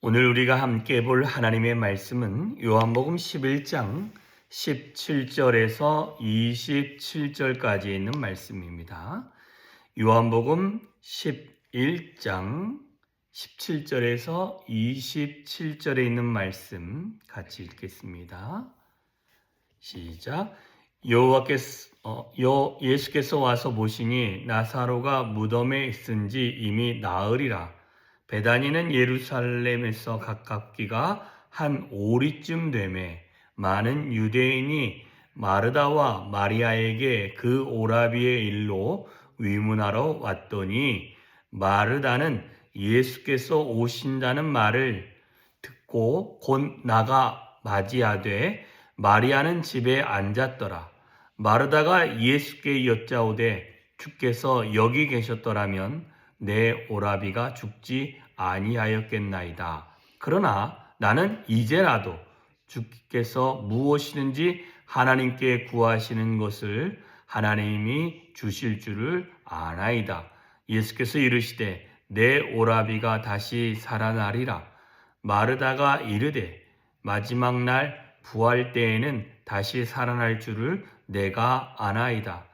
오늘 우리가 함께 볼 하나님의 말씀은 요한복음 11장 17절에서 27절까지 있는 말씀입니다. 요한복음 11장 17절에서 27절에 있는 말씀 같이 읽겠습니다. 시작. 예수께서 와서 보시니 나사로가 무덤에 있은지 이미 나으리라. 베다니는 예루살렘에서 가깝기가 한 오리쯤 되매 많은 유대인이 마르다와 마리아에게 그 오라비의 일로 위문하러 왔더니 마르다는 예수께서 오신다는 말을 듣고 곧 나가 맞이하되 마리아는 집에 앉았더라. 마르다가 예수께 여짜오되 주께서 여기 계셨더라면 내 오라비가 죽지 아니하였겠나이다. 그러나 나는 이제라도 주께서 무엇이든지 하나님께 구하시는 것을 하나님이 주실 줄을 아나이다. 예수께서 이르시되 내 오라비가 다시 살아나리라. 마르다가 이르되 마지막 날 부활 때에는 다시 살아날 줄을 내가 아나이다.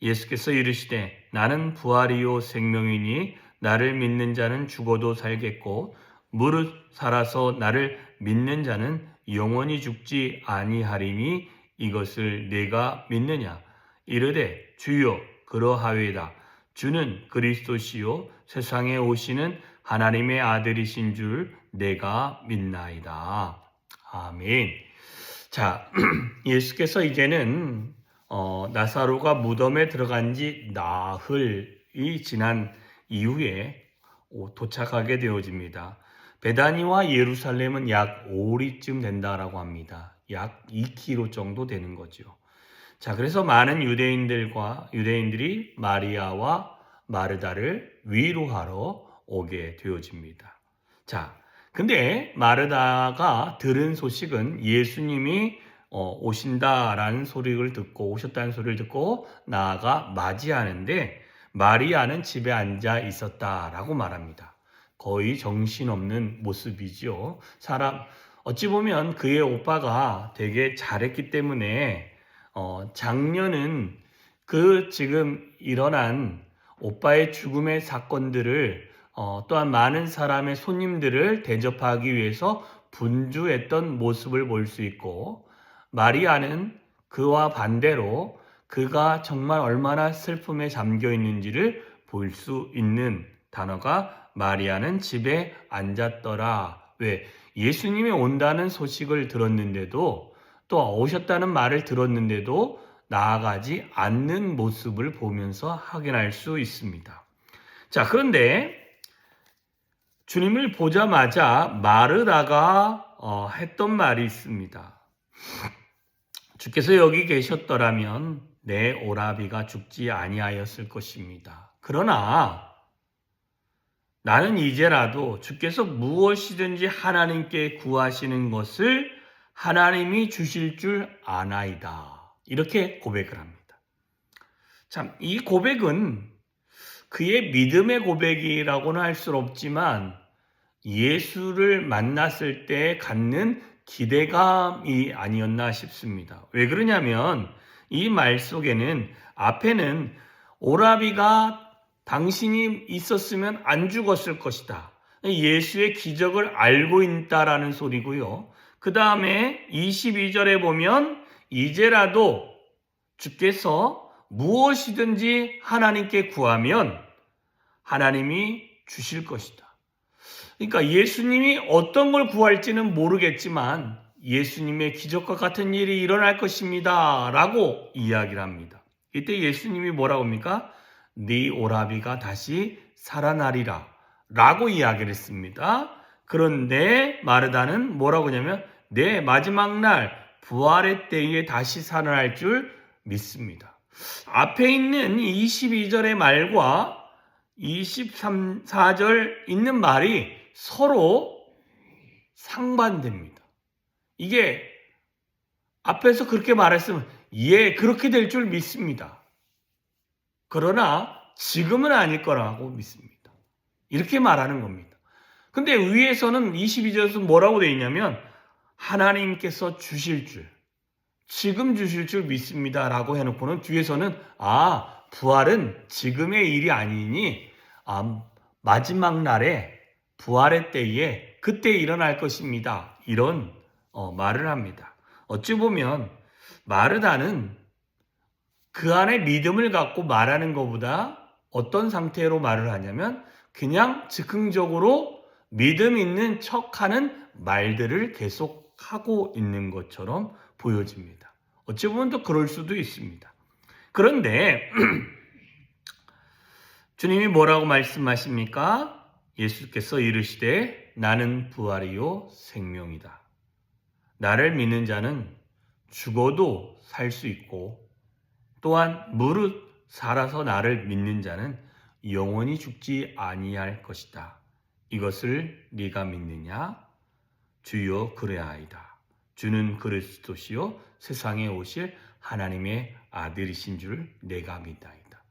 예수께서 이르시되 나는 부활이요 생명이니 나를 믿는 자는 죽어도 살겠고 무릇 살아서 나를 믿는 자는 영원히 죽지 아니하리니 이것을 내가 믿느냐. 이르되 주여 그러하외다. 주는 그리스도시요 세상에 오시는 하나님의 아들이신 줄 내가 믿나이다. 아멘. 자, 예수께서 이제는 나사로가 무덤에 들어간 지 나흘이 지난 이후에 도착하게 되어집니다. 베다니와 예루살렘은 약 5리쯤 된다라고 합니다. 약 2km 정도 되는 거죠. 자, 그래서 많은 유대인들이 마리아와 마르다를 위로하러 오게 되어집니다. 자, 근데 마르다가 들은 소식은 예수님이 오신다라는 소리를 듣고 오셨다는 소리를 듣고 나아가 맞이하는데 마리아는 집에 앉아 있었다라고 말합니다. 거의 정신없는 모습이죠. 어찌 보면 그의 오빠가 되게 잘했기 때문에 작년은 그 지금 일어난 오빠의 죽음의 사건들을 또한 많은 사람의 손님들을 대접하기 위해서 분주했던 모습을 볼 수 있고 마리아는 그와 반대로 그가 정말 얼마나 슬픔에 잠겨 있는지를 볼 수 있는 단어가 마리아는 집에 앉았더라. 왜? 예수님이 온다는 소식을 들었는데도 또 오셨다는 말을 들었는데도 나아가지 않는 모습을 보면서 확인할 수 있습니다. 자, 그런데 주님을 보자마자 마르다가 했던 말이 있습니다. 주께서 여기 계셨더라면 내 오라비가 죽지 아니하였을 것입니다. 그러나 나는 이제라도 주께서 무엇이든지 하나님께 구하시는 것을 하나님이 주실 줄 아나이다. 이렇게 고백을 합니다. 참, 이 고백은 그의 믿음의 고백이라고는 할 수 없지만 예수를 만났을 때 갖는 기대감이 아니었나 싶습니다. 왜 그러냐면 이 말 속에는 앞에는 오라비가 당신이 있었으면 안 죽었을 것이다. 예수의 기적을 알고 있다라는 소리고요. 그 다음에 22절에 보면 이제라도 주께서 무엇이든지 하나님께 구하면 하나님이 주실 것이다. 그러니까 예수님이 어떤 걸 구할지는 모르겠지만 예수님의 기적과 같은 일이 일어날 것입니다. 라고 이야기를 합니다. 이때 예수님이 뭐라고 합니까? 네 오라비가 다시 살아나리라. 라고 이야기를 했습니다. 그런데 마르다는 뭐라고 하냐면 내 마지막 날 부활의 때에 다시 살아날 줄 믿습니다. 앞에 있는 22절의 말과 24절 있는 말이 서로 상반됩니다. 이게 앞에서 그렇게 말했으면 그렇게 될 줄 믿습니다. 그러나 지금은 아닐 거라고 믿습니다. 이렇게 말하는 겁니다. 근데 위에서는 22절에서 뭐라고 되어 있냐면 하나님께서 주실 줄, 지금 주실 줄 믿습니다라고 해놓고는 뒤에서는 부활은 지금의 일이 아니니 마지막 날에 부활의 때에 그때 일어날 것입니다. 이런 말을 합니다. 어찌 보면 마르다는 그 안에 믿음을 갖고 말하는 것보다 어떤 상태로 말을 하냐면 그냥 즉흥적으로 믿음 있는 척하는 말들을 계속 하고 있는 것처럼 보여집니다. 어찌 보면 또 그럴 수도 있습니다. 그런데 주님이 뭐라고 말씀하십니까? 예수께서 이르시되 나는 부활이요 생명이다. 나를 믿는 자는 죽어도 살 수 있고 또한 무릇 살아서 나를 믿는 자는 영원히 죽지 아니할 것이다. 이것을 네가 믿느냐? 주여 그래하이다. 주는 그리스도시요 세상에 오실 하나님의 아들이신 줄 내가 믿나이다.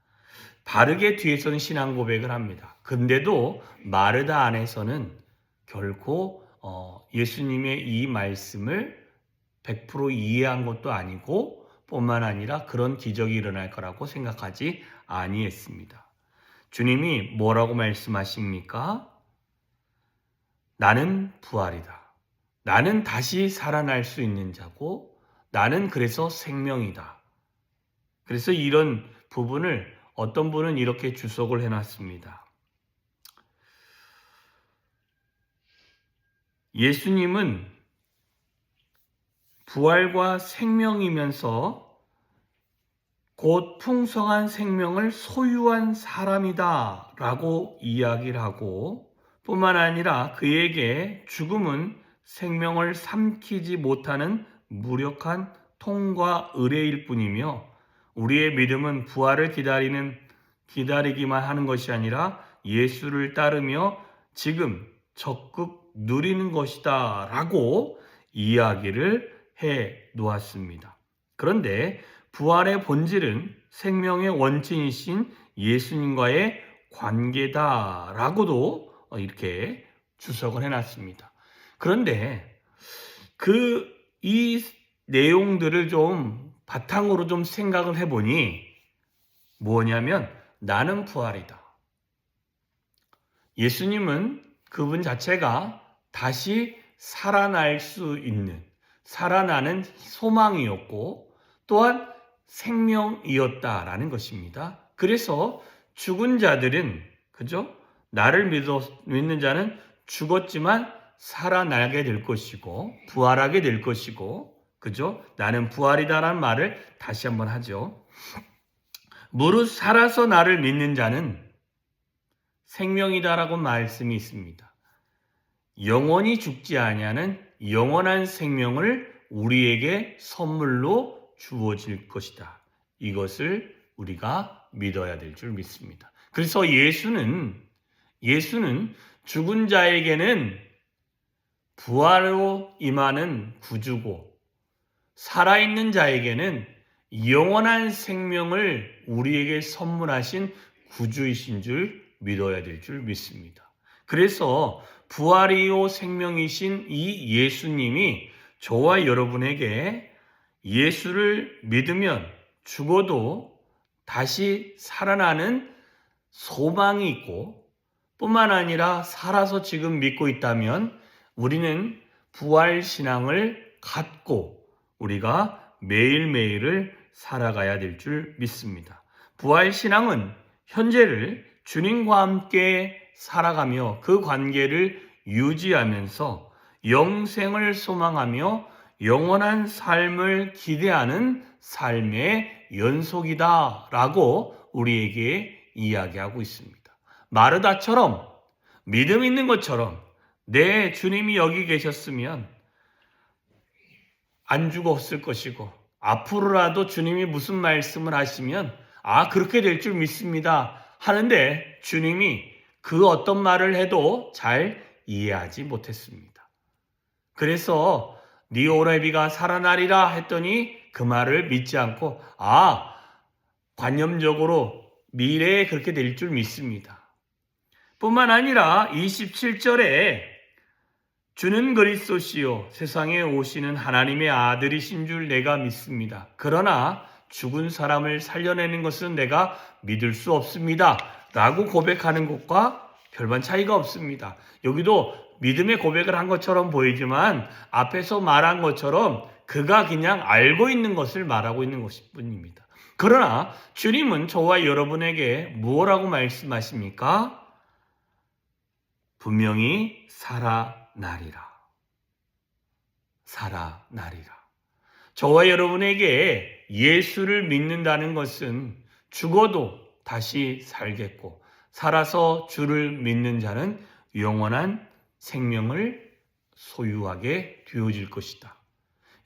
바르게 뒤에서는 신앙 고백을 합니다. 근데도 마르다 안에서는 결코 예수님의 이 말씀을 100% 이해한 것도 아니고 뿐만 아니라 그런 기적이 일어날 거라고 생각하지 아니했습니다. 주님이 뭐라고 말씀하십니까? 나는 부활이다. 나는 다시 살아날 수 있는 자고 나는 그래서 생명이다. 그래서 이런 부분을 어떤 분은 이렇게 주석을 해놨습니다. 예수님은 부활과 생명이면서 곧 풍성한 생명을 소유한 사람이다 라고 이야기를 하고 뿐만 아니라 그에게 죽음은 생명을 삼키지 못하는 무력한 통과 의례일 뿐이며 우리의 믿음은 부활을 기다리기만 하는 것이 아니라 예수를 따르며 지금 적극 누리는 것이다 라고 이야기를 해 놓았습니다. 그런데 부활의 본질은 생명의 원천이신 예수님과의 관계다라고도 이렇게 주석을 해놨습니다. 그런데 이 내용들을 좀 바탕으로 좀 생각을 해보니 뭐냐면 나는 부활이다. 예수님은 그분 자체가 다시 살아날 수 있는 살아나는 소망이었고 또한 생명이었다라는 것입니다. 그래서 죽은 자들은 나를 믿는 자는 죽었지만 살아나게 될 것이고 부활하게 될 것이고 나는 부활이다라는 말을 다시 한번 하죠. 무릇 살아서 나를 믿는 자는 생명이다라고 말씀이 있습니다. 영원히 죽지 아니하는 영원한 생명을 우리에게 선물로 주어질 것이다. 이것을 우리가 믿어야 될 줄 믿습니다. 그래서 예수는 죽은 자에게는 부활로 임하는 구주고 살아있는 자에게는 영원한 생명을 우리에게 선물하신 구주이신 줄 믿어야 될 줄 믿습니다. 그래서 부활이요 생명이신 이 예수님이 저와 여러분에게 예수를 믿으면 죽어도 다시 살아나는 소망이 있고 뿐만 아니라 살아서 지금 믿고 있다면 우리는 부활신앙을 갖고 우리가 매일매일을 살아가야 될 줄 믿습니다. 부활신앙은 현재를 주님과 함께 살아가며 그 관계를 유지하면서 영생을 소망하며 영원한 삶을 기대하는 삶의 연속이다라고 우리에게 이야기하고 있습니다. 마르다처럼 믿음 있는 것처럼 내 주님이 여기 계셨으면 안 죽었을 것이고 앞으로라도 주님이 무슨 말씀을 하시면 그렇게 될 줄 믿습니다 하는데 주님이 그 어떤 말을 해도 잘 이해하지 못했습니다. 그래서 네 오라비가 살아나리라 했더니 그 말을 믿지 않고 관념적으로 미래에 그렇게 될 줄 믿습니다. 뿐만 아니라 27절에 주는 그리스도시요 세상에 오시는 하나님의 아들이신 줄 내가 믿습니다. 그러나 죽은 사람을 살려내는 것은 내가 믿을 수 없습니다. 라고 고백하는 것과 별반 차이가 없습니다. 여기도 믿음의 고백을 한 것처럼 보이지만 앞에서 말한 것처럼 그가 그냥 알고 있는 것을 말하고 있는 것일 뿐입니다. 그러나 주님은 저와 여러분에게 무엇라고 말씀하십니까? 분명히 살아나리라. 살아나리라. 저와 여러분에게 예수를 믿는다는 것은 죽어도 다시 살겠고 살아서 주를 믿는 자는 영원한 생명을 소유하게 되어질 것이다.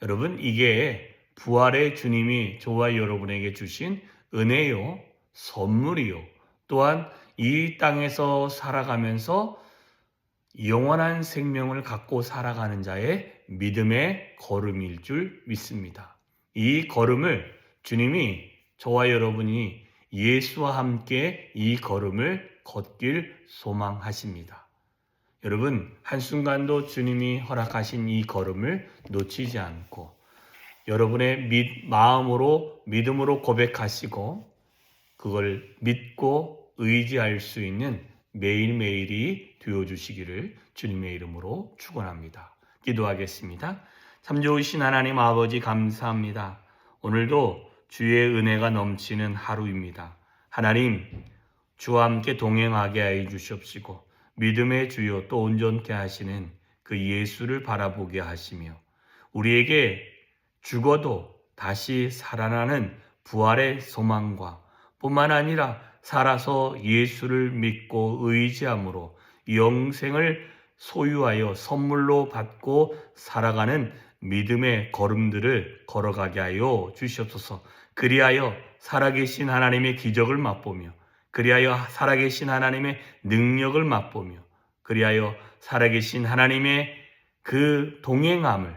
여러분, 이게 부활의 주님이 저와 여러분에게 주신 은혜요, 선물이요, 또한 이 땅에서 살아가면서 영원한 생명을 갖고 살아가는 자의 믿음의 걸음일 줄 믿습니다. 이 걸음을 주님이 저와 여러분이 예수와 함께 이 걸음을 걷길 소망하십니다. 여러분, 한순간도 주님이 허락하신 이 걸음을 놓치지 않고 여러분의 마음으로 믿음으로 고백하시고 그걸 믿고 의지할 수 있는 매일매일이 되어주시기를 주님의 이름으로 축원합니다. 기도하겠습니다. 참 좋으신 하나님 아버지 감사합니다. 오늘도 주의 은혜가 넘치는 하루입니다. 하나님, 주와 함께 동행하게 하여 주시옵시고 믿음의 주요 또 온전케 하시는 그 예수를 바라보게 하시며 우리에게 죽어도 다시 살아나는 부활의 소망과 뿐만 아니라 살아서 예수를 믿고 의지함으로 영생을 소유하여 선물로 받고 살아가는 믿음의 걸음들을 걸어가게 하여 주시옵소서. 그리하여 살아계신 하나님의 기적을 맛보며 그리하여 살아계신 하나님의 능력을 맛보며 그리하여 살아계신 하나님의 그 동행함을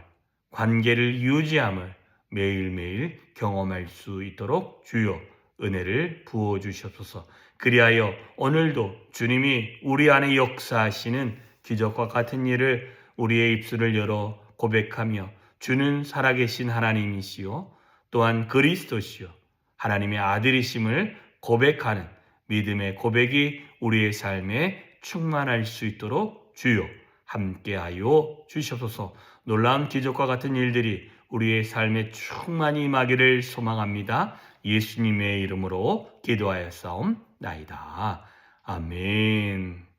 관계를 유지함을 매일매일 경험할 수 있도록 주여 은혜를 부어 주시옵소서. 그리하여 오늘도 주님이 우리 안에 역사하시는 기적과 같은 일을 우리의 입술을 열어 고백하며 주는 살아계신 하나님이시요 또한 그리스도시요 하나님의 아들이심을 고백하는 믿음의 고백이 우리의 삶에 충만할 수 있도록 주여 함께하여 주시옵소서. 놀라운 기적과 같은 일들이 우리의 삶에 충만히 임하기를 소망합니다. 예수님의 이름으로 기도하였사옵나이다. 아멘.